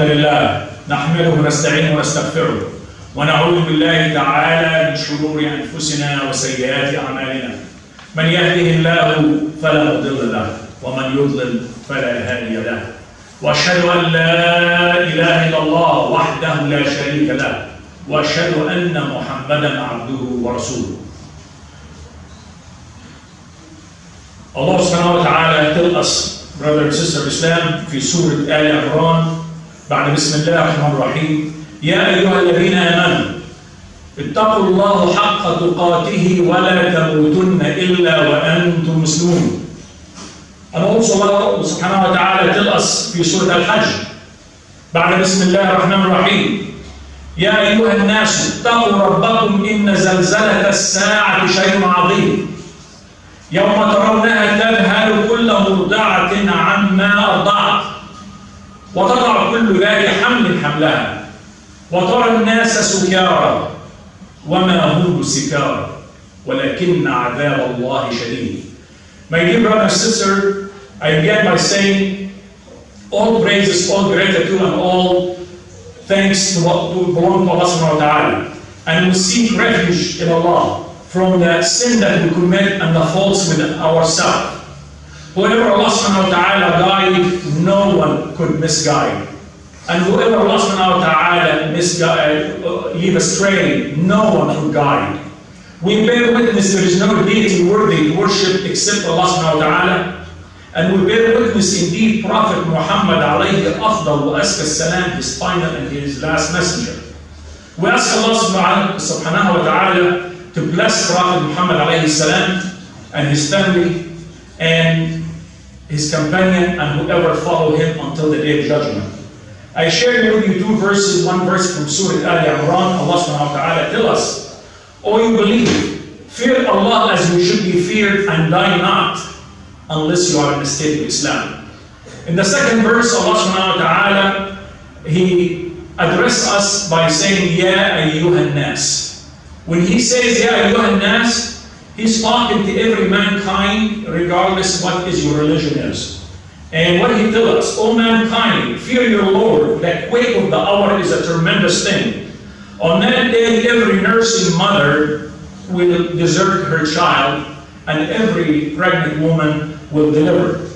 الحمد لله نحمده ونستعينه ونستغفره ونعوذ بالله تعالى من شرور أنفسنا وسيئات أعمالنا. من يهده الله فلا مضل له ومن يضلل فلا هادي له. وأشهد أن لا إله إلا الله وحده لا شريك له وأشهد أن محمدا عبده ورسوله. Allah subhanahu wa ta'ala tell us, brother and sister of Islam, في سورة آل عمران بعد بسم الله الرحمن الرحيم يا أيها الذين آمنوا اتقوا الله حق تقاته ولا تموتن إلا وأنتم مسلمون. And also Allah subhanahu wa ta'ala tell us في سورة الحج بعد بسم الله الرحمن الرحيم يا أيها الناس اتقوا ربكم إن زلزلة الساعة شيء عظيم يوم ترونها تذهل كل مرضعة عما أرضعت وتضع كل ذات حمل حملها وترى الناس سكارى وما هم بسكارى ولكن عذاب الله شديد. My dear brother and sister, I begin by saying all praises, all gratitude and all thanks to what belong to Allah subhanahu wa ta'ala, and we seek refuge in Allah from the sin that we commit and the faults within ourselves. Whoever Allah subhanahu wa ta'ala guide, no one could misguide. And whoever Allah subhanahu wa ta'ala leave astray, no one could guide. We bear witness there is no deity worthy to worship except Allah subhanahu wa ta'ala. And we bear witness indeed Prophet Muhammad alayhi afdal wa aska salam, his final and his last messenger. We ask Allah subhanahu wa ta'ala to bless Prophet Muhammad alayhi salam and his family and his companion and whoever follow him until the day of judgment. I shared with you two verses, one verse from Surah Al Imran. Allah subhanahu wa ta'ala tell us, O you believe, fear Allah as you should be feared and die not unless you are in the state of Islam. In the second verse, Allah subhanahu wa ta'ala, He addressed us by saying, Ya ayyuhan nas. When He says, Ya ayyuhan nas, He's talking to every mankind regardless what is your religion is. And what He tells us, O mankind, fear your Lord, that quake of the hour is a tremendous thing. On that day, every nursing mother will desert her child, and every pregnant woman will deliver.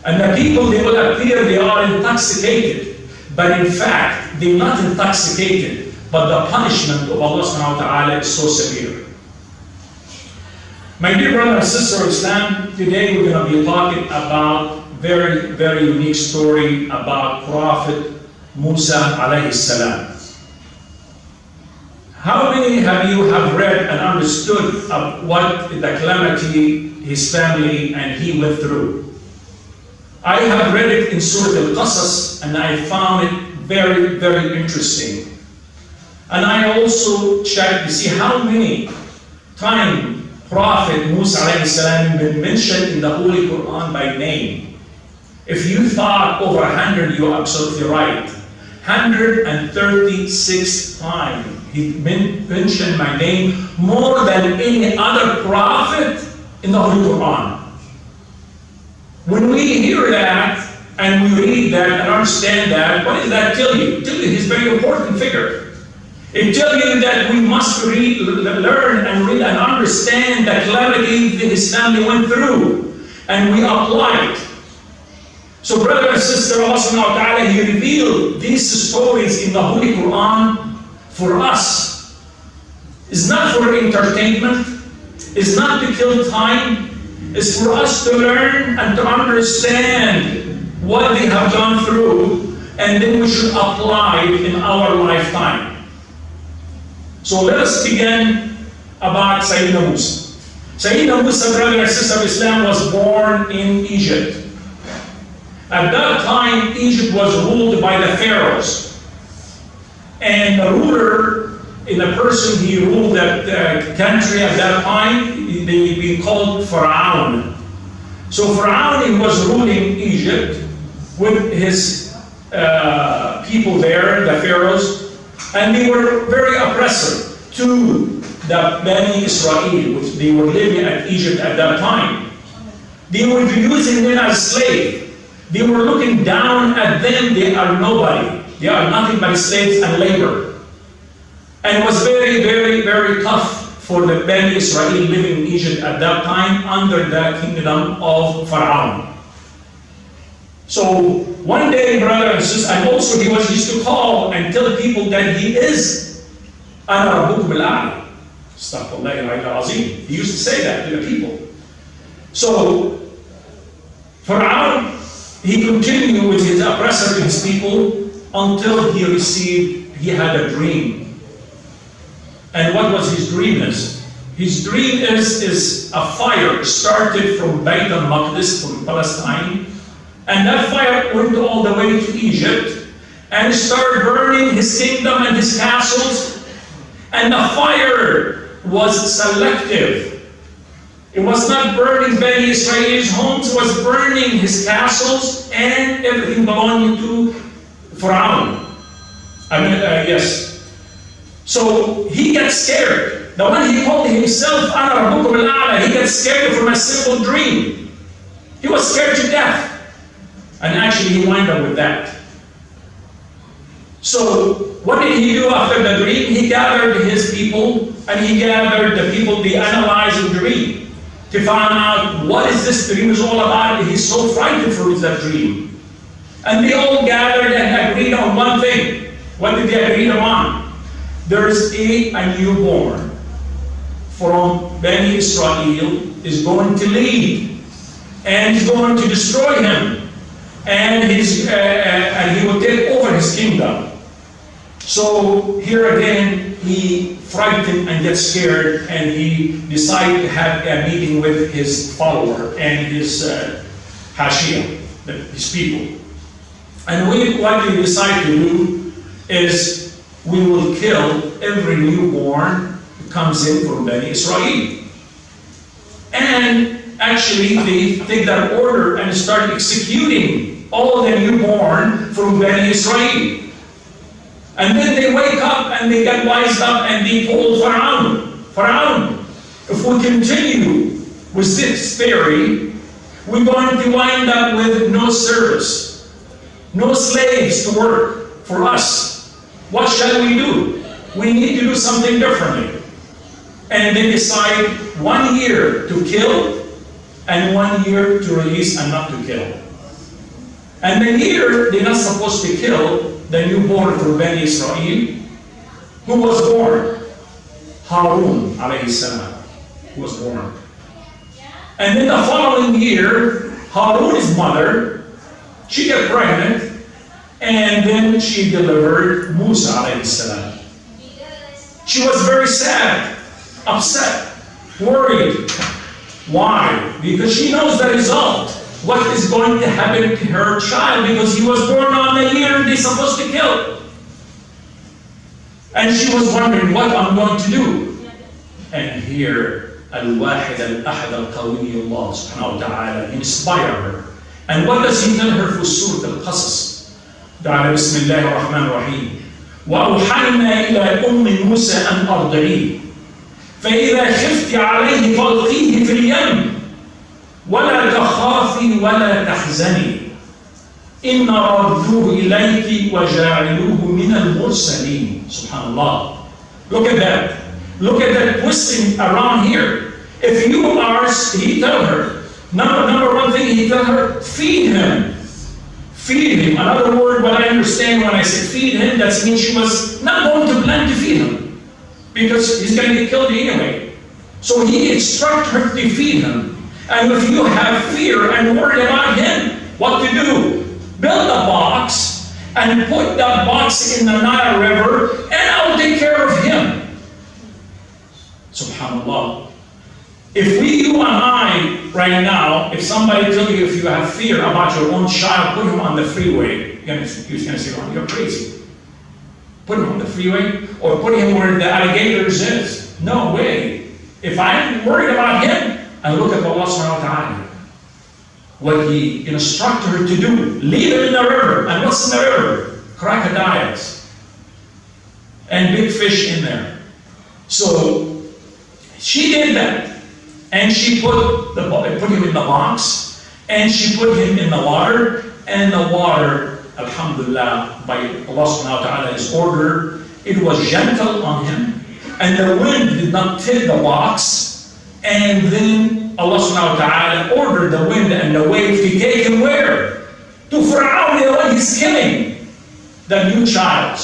And the people, they will appear they are intoxicated, but in fact, they're not intoxicated, but the punishment of Allah subhanahu wa ta'ala is so severe. My dear brother and sister of Islam, today we're going to be talking about very, very unique story about Prophet Musa alayhi salam. How many of you have read and understood of what the calamity his family and he went through? I have read it in Surah Al-Qasas and I found it very, very interesting. And I also checked to see how many times Prophet Musa alayhi salam been mentioned in the Holy Quran by name. If you thought over 100, you're absolutely right. 136 times He mentioned my name more than any other prophet in the Holy Quran. When we hear that and we read that and understand that, what does that tell you? It tells you he's a very important figure. It tells you that we must read, learn and read and understand the calamity that his family went through, and we apply it. So brother and sister, Allah subhanahu wa ta'ala, He revealed these stories in the Holy Quran for us. It's not for entertainment, it's not to kill time, it's for us to learn and to understand what they have gone through, and then we should apply it in our lifetime. So let us begin about Sayyidina Musa. Sayyidina Musa, brother and sister of Islam, was born in Egypt. At that time, Egypt was ruled by the pharaohs. And the ruler, in the person he ruled that country at that time, they be called Pharaoh. So Pharaoh, he was ruling Egypt with his people there, the pharaohs, and they were very oppressive to the Bani Israel, which they were living at Egypt at that time. They were using them as slaves. They were looking down at them, they are nobody. They are nothing but slaves and labor. And it was very, very, very tough for the Bani Israel living in Egypt at that time under the kingdom of Pharaoh. So one day, brother and sister, and also he used to call and tell people that he is أنا ربكم الأعلى. Astaghfirullah al-Azim. He used to say that to the people. So Pharaoh, he continued with his oppressor to his people until he had a dream. And what was his dream is? His dream is a fire started from Bayt al-Maqdis, from Palestine, and that fire went all the way to Egypt and started burning his kingdom and his castles. And the fire was selective. It was not burning Bani Israel's homes, it was burning his castles and everything belonging to Pharaoh. Yes. So he gets scared. The one he called himself أنا ربكم الأعلى, he gets scared from a simple dream. He was scared to death. And actually he wound up with that. So what did he do after the dream? He gathered his people and he gathered the people, they analyzed the dream to find out what is this dream is all about. He's so frightened for that dream. And they all gathered and agreed on one thing. What did they agree on? There's a newborn from Bani Israel is going to lead and he's going to destroy him. And he will take over his kingdom. So here again, he frightened and gets scared, and he decided to have a meeting with his follower and his Hashia, his people. And what we decide to do is we will kill every newborn who comes in from Bani Israel. And actually, they take that order and start executing all the newborn from Bani Israel. And then they wake up and they get wised up and they told Pharaoh, if we continue with this theory, we're going to wind up with no service, no slaves to work for us. What shall we do? We need to do something differently. And they decide 1 year to kill and 1 year to release and not to kill. And the year they're not supposed to kill the newborn from Bani Israel, who was born? Harun alayhi salam, who was born. And then the following year, Harun's mother, she got pregnant, and then she delivered Musa alayhi salam. She was very sad, upset, worried. Why? Because she knows the result. What is going to happen to her child, because he was born on the year they're supposed to kill. And she was wondering what I'm going to do. And here, Al-Wahid Al-Ahad Al-Qawi Allah subhanahu wa ta'ala inspire her. And what does he tell her for Surah Al-Qasas? Bismillah ar-rahman ar-raheem. وَأَوْحَيْنَا إِلَىٰ أُمِّ مُوسَىٰ أَنْ أَرْضِعِيهِ فَإِذَا خِفْتِ عَلَيْهِ فَأَلْقِيهِ فِي الْيَمِّ ولا تخافي ولا تحزني إن ردوه إليك وجاعلوه من المرسلين. Subhanallah. Look at that. Look at that twisting around here. If you are, he tell her, number one thing he tell her, feed him. Feed him. Another word, what I understand when I say feed him, that means she was not going to plan to feed him, because he's going to get killed anyway. So he instructed her to feed him. And if you have fear and worry about him, what to do? Build a box and put that box in the Nile River, and I'll take care of him. Subhanallah. If you and I, right now, if somebody tells you if you have fear about your own child, put him on the freeway, you're going to say, oh, you're crazy. Put him on the freeway, or put him where the alligators is. No way. If I'm worried about him, and look at Allah subhanahu wa ta'ala, what he instructed her to do. Leave him in the river. And what's in the river? Crocodiles. And big fish in there. So she did that. And she put him in the box. And she put him in the water. And the water alhamdulillah, by Allah subhanahu wa ta'ala's order, it was gentle on him, and the wind did not tilt the box, and then Allah subhanahu wa ta'ala ordered the wind and the wave to take him where? To Fir'aun, when he's killing the new child.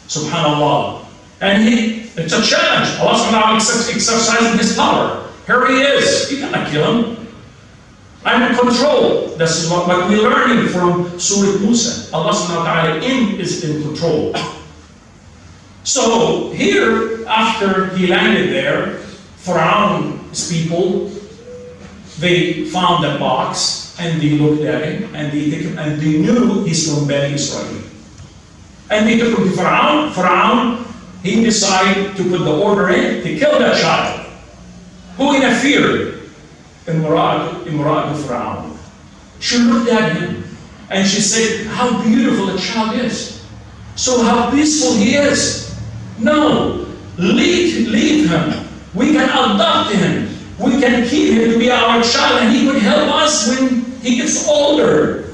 Subhanallah. And it's a challenge. Allah subhanahu wa ta'ala exercising his power. Here he is. You cannot kill him. I'm in control. This is what we're learning from Surah Musa. Allah subhanahu wa ta'ala is in control. So here, after he landed there, Pharaoh's people, they found the box and they looked at him and they knew he's from Bani Israel. And they took him to Pharaoh. Pharaoh, he decided to put the order in to kill that child. Who interfered? Imra'atu Pharaoh. She looked at him and she said, how beautiful a child is. So how peaceful he is. No, leave him. We can adopt him. We can keep him to be our child and he would help us when he gets older.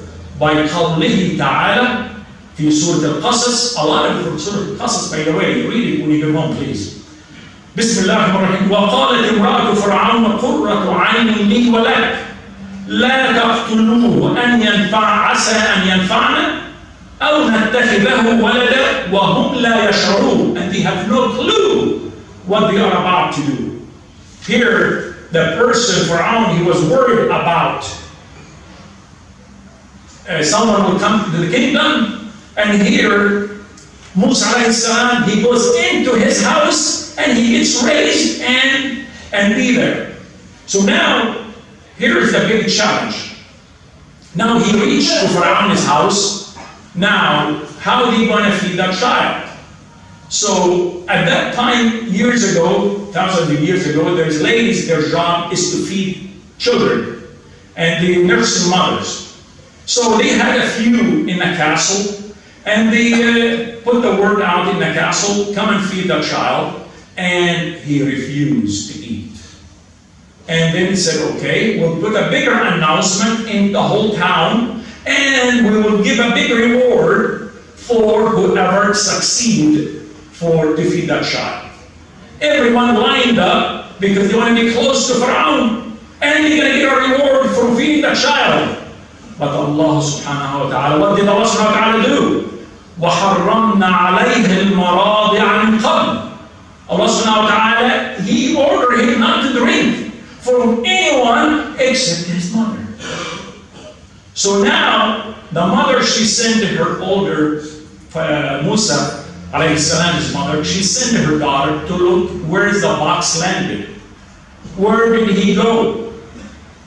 By qawlihi ta'ala, في سورة القصص, a lot of Surah Al-Qasas, by the way, read it when you go home, please. Bismillah ar-Rahim. وقالت امرأة فرعون قرة عين لي ولك لا تقتلوه أن ينفع عسى أن ينفعنا أو نتخذه ولدا وهم لا يشعرون, and they have no clue what they are about to do. Here, the person, Pharaoh, he was worried about someone will come to the kingdom, and here, Musa alayhi salam, he goes into his house and he gets raised and be there. So now, here is the big challenge. Now he reached to Pharaoh's house. Now, how are they going to feed that child? So at that time, years ago, thousands of years ago, there's ladies, their job is to feed children and the nursing mothers. So they had a few in the castle, and they put the word out in the castle, come and feed the child, and he refused to eat. And then he said, okay, we'll put a bigger announcement in the whole town, and we will give a big reward for whoever succeeds to feed that child. Everyone lined up because they want to be close to Pharaoh, and they're going to get a reward for feeding the child. But Allah subhanahu wa ta'ala, what did Allah subhanahu wa ta'ala do? وَحَرَّمْنَا عَلَيْهِ الْمَرَاضِعَ مِنْ قَبْلِ. Allah subhanahu wa ta'ala, He ordered him not to drink from anyone except his mother. So now, the mother, she sent to her older, Musa alayhi salam's mother, she sent to her daughter to look where is the box landed. Where did he go?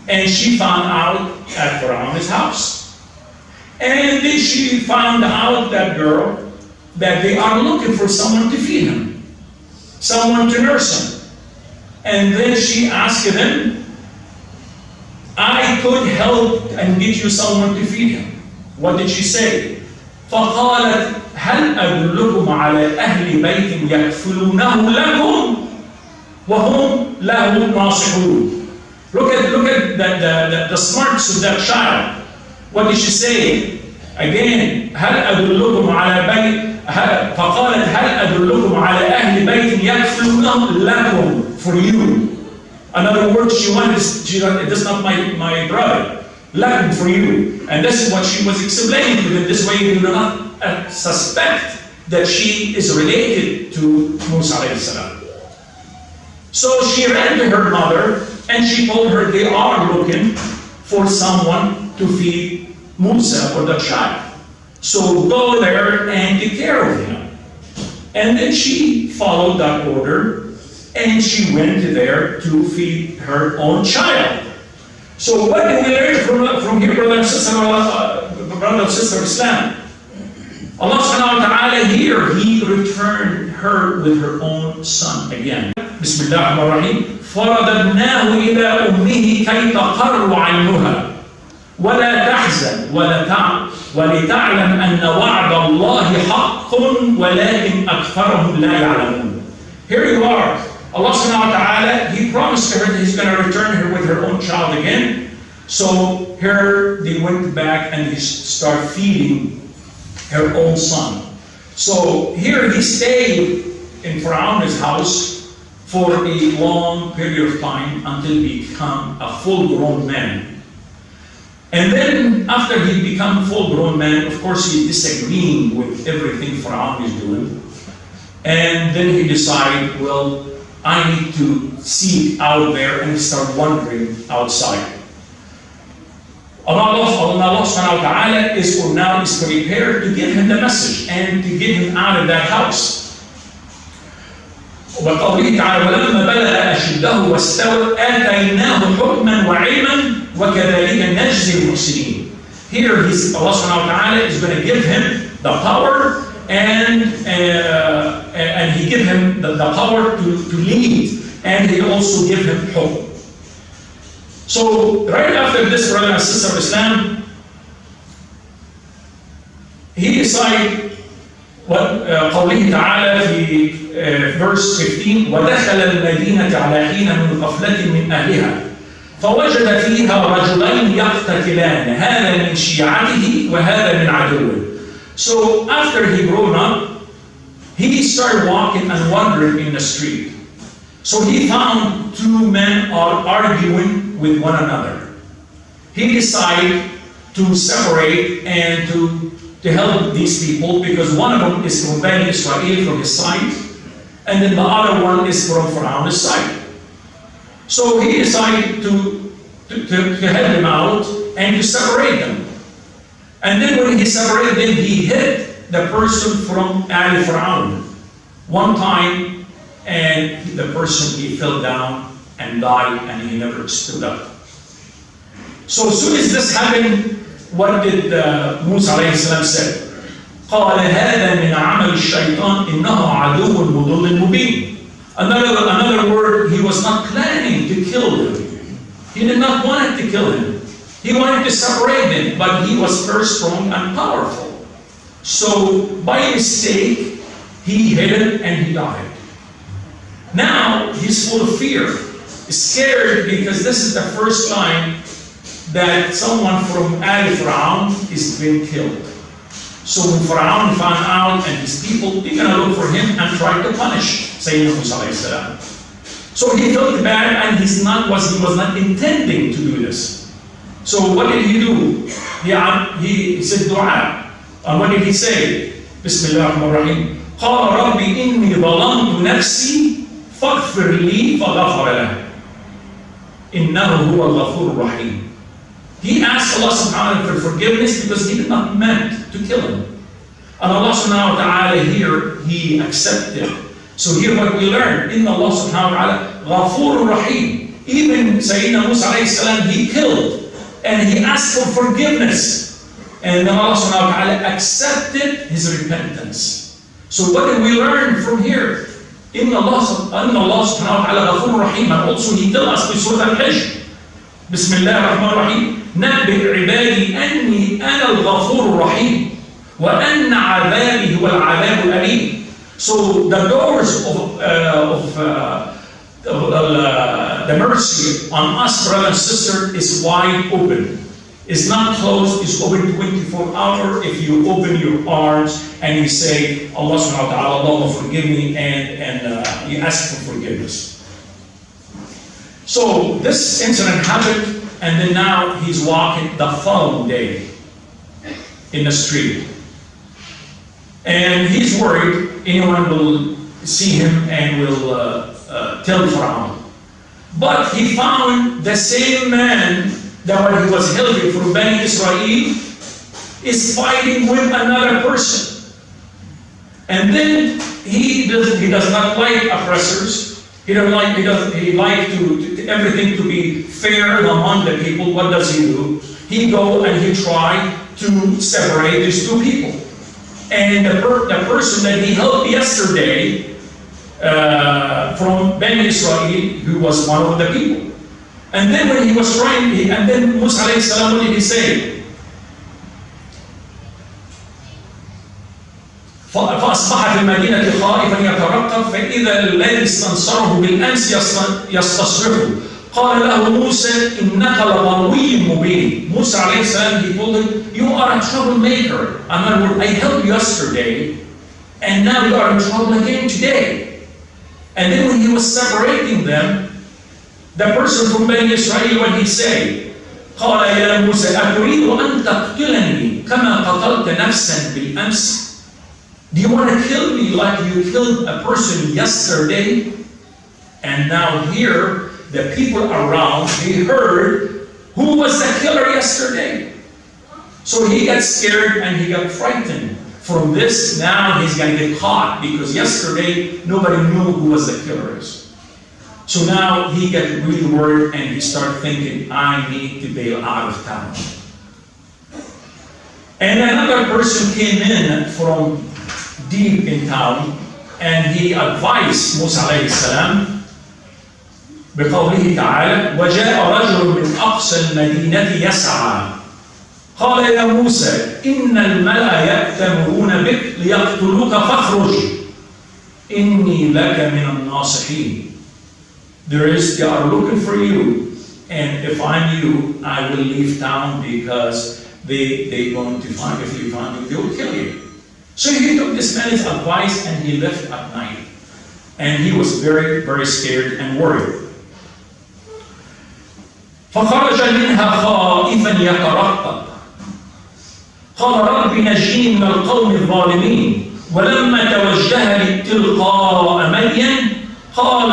And she found out at Pharaoh's house. And then she found out, that girl, that they are looking for someone to feed him, someone to nurse him. And then she asked them, I could help and get you someone to feed him. What did she say? فَقَالَتْ هَلْ أَدُلُّكُمْ عَلَى أَهْلِ بَيْتٍ يَكْفُلُونَهُ لَكُمْ وَهُمْ لَهُ نَاصِحُونَ. Look at the smarts of that child. What did she say? Again, هل أدلكم على بيت فقالت هل أدلكم على أهل بيت يكفلونه لكم, for you. In other words, she wanted, this is not my brother, لكم, for you. And this is what she was explaining to them. This way you do not suspect that she is related to Musa alayhi salam. So she ran to her mother and she told her they are looking for someone to feed Musa or the child. So go there and take care of him. And then she followed that order and she went there to feed her own child. So what do we learn from here, brother and sister Islam? Allah subhanahu wa ta'ala here, He returned her with her own son again. Bismillah ar-Rahim. فَرَدَدْنَاهُ إِلَىٰ أُمِّهِ كَيْ تَقَرُّ عَيْنُهَا وَلَا تَحْزَنْ وَلِتَعْلَمْ أَنَّ وَعْدَ اللَّهِ حَقٌّ وَلَكِنْ أَكْثَرَهُمْ لَا يَعْلَمُونَ. Here you are. Allah subhanahu wa ta'ala, He promised her that He's going to return her with her own child again. So here they went back and they start feeding her own son. So here he stayed in Pharaoh's house for a long period of time until he became a full-grown man. And then after he became a full-grown man, of course he disagreeing with everything Pharaoh is doing. And then he decided, well, I need to seek out there, and he started wandering outside. Allah subhanahu wa ta'ala is prepared to give him the message and to get him out of that house. وقوله تعالى ولما بلغ أشده واستوى آتيناه حكما وعلما وكذلك نجزي المحسنين. Here Allah subhanahu wa ta'ala is going to give him the power and he give him the power to lead, and he also give him hope. So right after this, brother and sister of Islam, he decided what قوله تعالى في verse 15 ودخل المدينة على حين من غفلة من أهلها فوجد فيها رجلين يقتتلان هذا من شيعته وهذا من عدوه. So after he grown up, he started walking and wandering in the street. So he found two men are arguing with one another. He decided to separate and to help these people, because one of them is from Bani Israel from his side, and then the other one is from Pharaoh's side. So he decided to help them out and to separate them. And then when he separated them, he hit the person from Al Pharaoh one time, and the person, he fell down and died, and he never stood up. So as soon as this happened, what did Musa alayhi salam say? قال هذا من عمل الشيطان إنه عدو مضل مبين. Another word, he was not planning to kill him. He did not want to kill him. He wanted to separate them, but he was very strong and powerful. So by mistake, he hit him and he died. Now he's full of fear, scared, because this is the first time that someone from Al Pharaoh is being killed. So when Pharaoh found out and his people, they're going to look for him and try to punish Sayyidina Musa alayhi salam. So he felt bad, and he was not intending to do this. So what did he do? He said dua. And what did he say? Bismillah ar-rahman. قال رب إني ظلمت نفسي فاغفر لي فغفر له إنه هو الغفور الرحيم. He asked Allah subhanahu wa ta'ala for forgiveness because he did not meant to kill him. And Allah subhanahu wa ta'ala here, he accepted. So here what we learn, in Allah subhanahu wa ta'ala, Ghafur Rahim. Even Sayyidina Musa alayhi salam, he killed, and he asked for forgiveness. And then Allah subhanahu wa ta'ala accepted his repentance. So what did we learn from here? In Allah subhanahu wa ta'ala, Ghafur Rahim. And also he tells us in Surah Al-Hajj, Bismillah ar-rahman ar-raheem. نبئ عبادي أني أنا الغفور الرحيم وأن عذابي هو العذاب الأليم. So the doors of the mercy on us, brother and sister, is wide open. It's not closed, it's open 24 hours. If you open your arms and you say, Allah subhanahu wa ta'ala, Allah forgive me, and you ask for forgiveness. So this incident happened. And then now he's walking the following day in the street. And he's worried anyone will see him and will tell Pharaoh. But he found the same man that when he was helping from Bani Israel is fighting with another person. And then he does not like oppressors. He like to everything to be fair among the people. What does he do? He go and he try to separate these two people. And the person that he helped yesterday from Bani Israel, who was one of the people. And then when he was trying, and then Musa alayhi salam, what did he say? فأصبح في المدينة خائفا يترقب فإذا الذي استنصره بالأمس يستصرخه قال له موسى إنك لغوي مبين. Musa alayhi salam, he told him, you are a troublemaker. I helped you yesterday, and now you are in trouble again today. And then when he was separating them, the person from Bani Israel, what he say? قال يا موسى أتريد أن تقتلني كما قتلت نفسا بالأمس? Do you want to kill me like you killed a person yesterday? And now here, the people around, they heard who was the killer yesterday. So he got scared and he got frightened. From this, now he's going to get caught because yesterday nobody knew who was the killer is. So now he got really worried and he started thinking, I need to bail out of town. And another person came in from deep in town and he advised Musa alayhi salam بقوله تعالى وجاء رجل من أقصى المدينة يسعى قال يا موسى إن الملأ يأتمرون بك ليقتلوك فاخرج إني لك من الناصحين. They are looking for you, and if I'm you, I will leave town because they want to find, if you find me, they will kill you. So he took this man's advice and he left at night. And he was very, very scared and worried. فخرج منها خائفا يترقب قال رب نجني من القوم الظالمين ولما توجه تلقاء مدين قال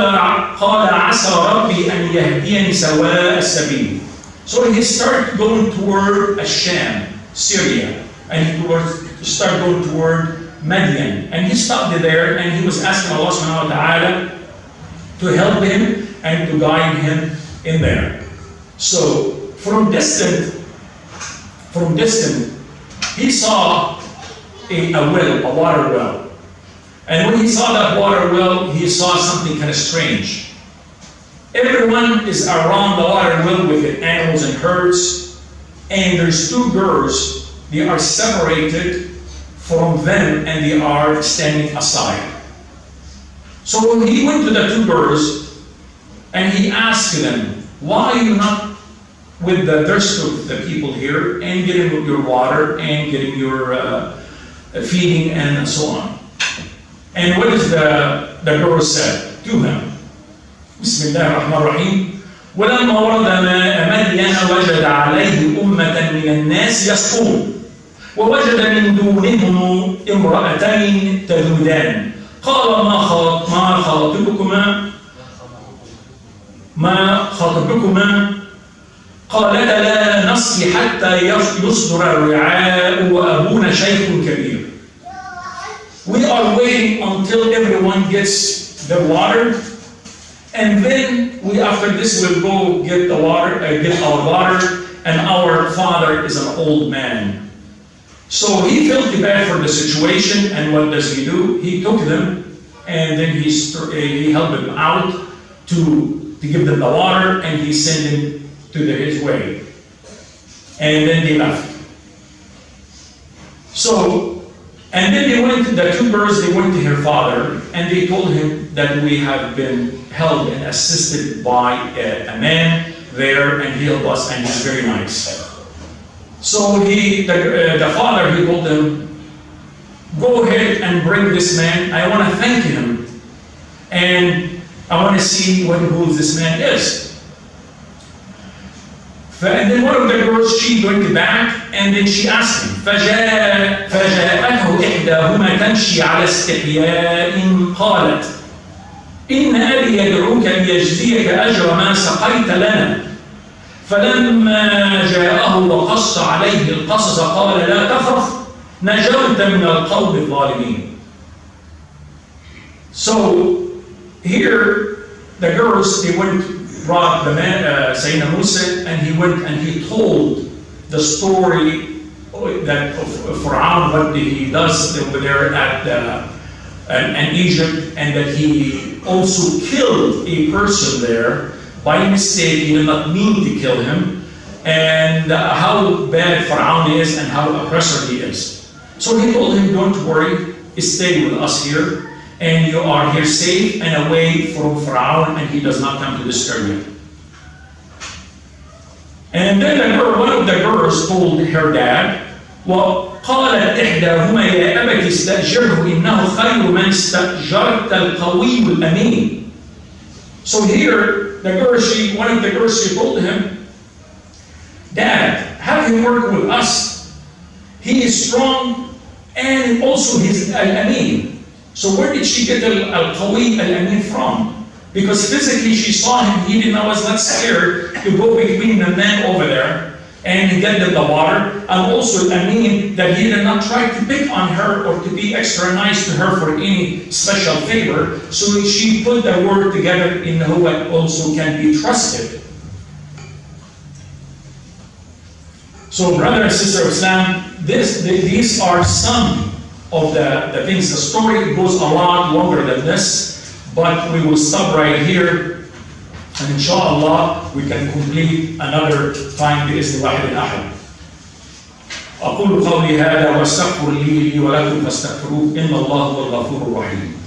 عسى ربي أن يهديني سواء السبيل. So he started going toward Asham, Syria, and he started going toward Madian. And he stopped there and he was asking Allah subhanahu wa ta'ala to help him and to guide him in there. So from distant, he saw a water well. And when he saw that water well, he saw something kind of strange. Everyone is around the water well with the animals and herds, and there's two girls. They are separated from them and they are standing aside. So when he went to the two girls and he asked them, why are you not with the rest of the people here and getting your water and getting your feeding and so on? And what is the girl said to him? Bismillah ar-rahman ar-raheem. ولما ورد مدين وجد عليه أمة من الناس يسقون ووجد من دونهم امرأتين تذودان قال ما خطبكما قالتا لا نسقي حتى يصدر الرعاء وأبونا شيخ كبير. We are waiting until everyone gets the water, and then after this will go get the water, get our water, and our father is an old man. So he felt bad for the situation, and what does he do? He took them, and then he helped them out to give them the water, and he sent them to his way. And then they left. So, and then the two birds, they went to her father, and they told him that we have been held and assisted by a man there, and he helped us, and he's very nice. So the father, he told them, go ahead and bring this man. I want to thank him, and I want to see who this man is. And then one of the girls, she went back and then she asked him, فجاءته إحداهما تمشي على استحياء قالت إن أبي يدعوك ليجزيك أجر ما سقيت لنا فلما جاءه وقص عليه القصص قال لا تخف نجوت من القوم الظالمين. So here the girls, they brought the man, Sayyidina Musa, and he went and he told the story that of Pharaoh, what he does over there in Egypt, and that he also killed a person there by mistake. He did not mean to kill him, and how bad Pharaoh is and how oppressor he is. So he told him, don't worry, stay with us here, and you are here safe and away from Pharaoh, and he does not come to disturb you. And then one of the girls told her dad, وقالت إحداهما يا أبت استأجره إنه خير من استأجرت القوي الأمين. So here, one of the girls, she told him, Dad, have him work with us. He is strong and also he's al-amin. So where did she get al-qawi al-amin from? Because physically she saw him, he was not scared to go between the men over there and get them the water. And also al-amin, that he did not try to pick on her or to be extra nice to her for any special favor. So she put the word together in who also can be trusted. So brother and sister of Islam, these are some of the things. The story goes a lot longer than this, but we will stop right here, and inshallah we can complete another time بإذن واحد أحد. أقول قولي هذا واستغفر لي ولكم فاستغفروه إن الله هو الغفور الرحيم.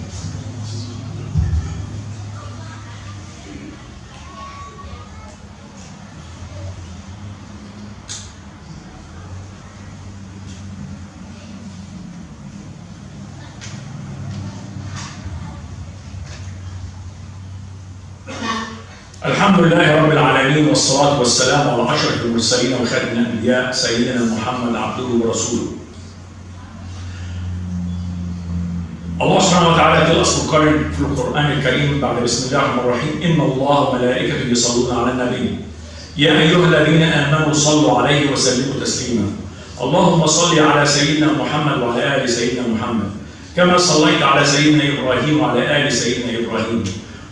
الحمد لله رب العالمين والصلاة والسلام على أشرف المرسلين وخاتم الأنبياء سيدنا محمد عبده ورسوله. الله سبحانه وتعالى تل us regarding في القرآن الكريم بعد بسم الله الرحمن الرحيم إن الله وملائكته يصلون على النبي يا أيها الذين آمنوا صلوا عليه وسلموا تسليما. اللهم صل على سيدنا محمد وعلى آل سيدنا محمد كما صليت على سيدنا إبراهيم وعلى آل سيدنا إبراهيم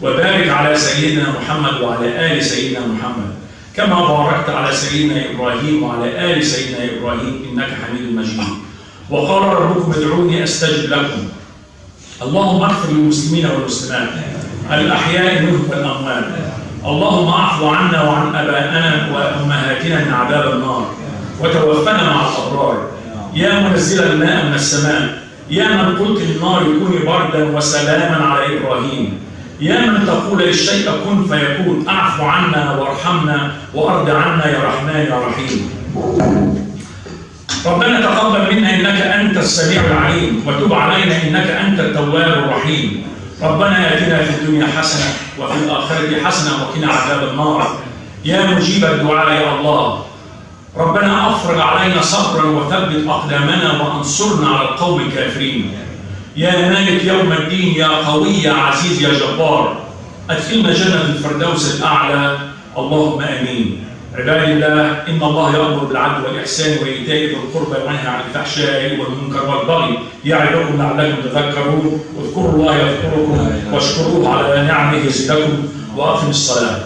وبارك على سيدنا محمد وعلى آل سيدنا محمد كما باركت على سيدنا إبراهيم وعلى آل سيدنا إبراهيم إنك حميد مجيد. وقال ربكم ادعوني أستجب لكم. اللهم اغفر للمسلمين والمسلمات الأحياء منهم والأموات. اللهم اعفو عنا وعن آبائنا وأمهاتنا من عذاب النار وتوفنا مع الأبرار. يا منزل الماء من السماء يا من قلت للنار كوني بردا وسلاما على إبراهيم يا من تقول للشيء كن فيكون اعفو عنا وارحمنا وارض عنا يا رحمن يا رحيم. ربنا تقبل منا انك انت السميع العليم وتب علينا انك انت التواب الرحيم. ربنا اتنا في الدنيا حسنه وفي الاخره حسنه وقنا عذاب النار يا مجيب الدعاء يا الله. ربنا افرغ علينا صبرا وثبت اقدامنا وانصرنا على القوم الكافرين. يا مالك يوم الدين يا قوي يا عزيز يا جبار أدخلنا جنة الفردوس الأعلى اللهم آمين. عباد الله إن الله يأمر بالعدل والإحسان وإيتاء ذي القربى وينهى عن الفحشاء والمنكر والبغي يعظكم لعلكم تذكرون. اذكروا الله يذكركم واشكروه على نعمه يزدكم وأقم الصلاة.